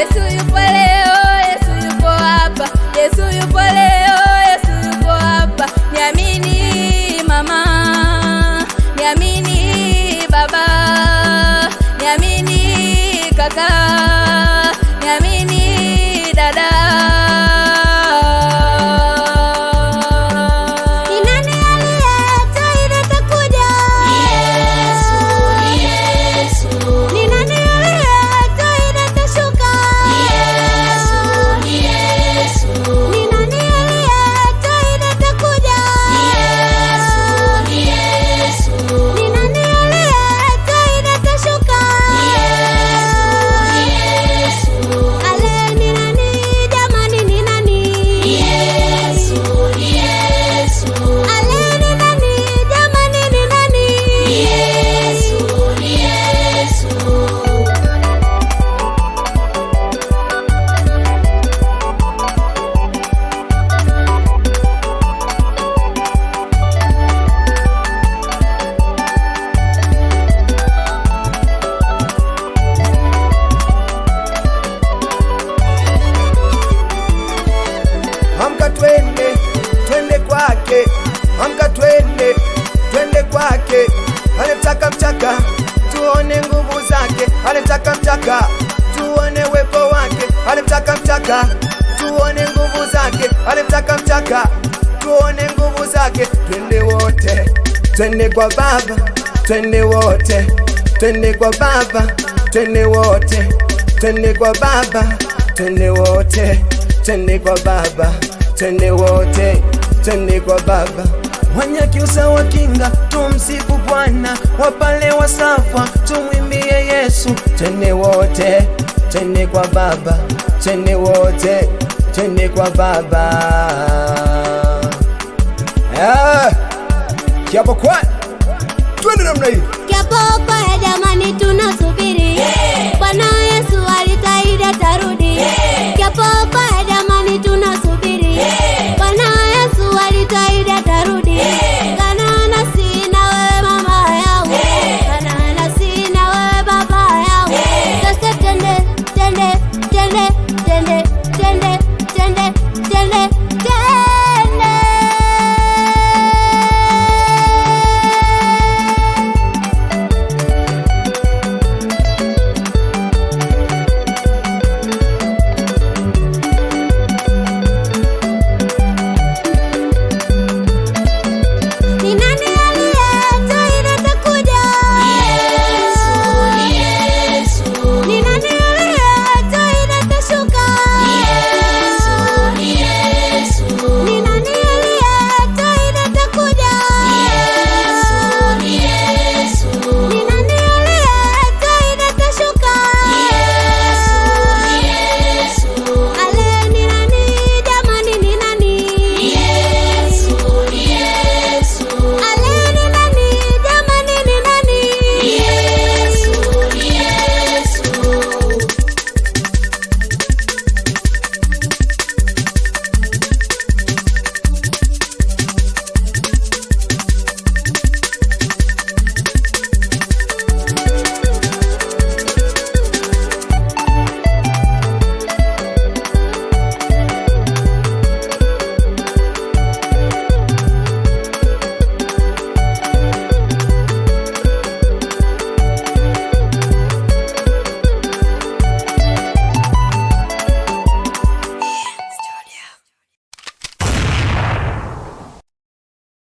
Yesu yupo leo, Yesu yupo hapa, Yesu yupo leo, Yesu yupo hapa. Niamini mama, niamini baba, niamini kaka, niamini dada. Twende kwake, amka twende kwake. Anataka mchaka tuone nguvu zake, anataka mchaka tuone uwepo wake, anataka mchaka tuone nguvu zake, anataka mchaka tuone nguvu zake. Twende wote, twende kwa Baba, twende wote, twende kwa Baba, twende wote, twende kwa Baba, twende wote, twende kwa Baba, twende wote, twende kwa Baba. Wanyakyusa wa kinga tumsifu Bwana, wapale wasafa tumwimbie Yesu. Twende wote, twende kwa Baba, twende wote, twende kwa Baba. Kiapo kwa twende namna hii. Kiapo kwa jamani tunasubiri, Bwana Yesu alitaahidi atarudi. Kiapo kwa jamani tunasubiri,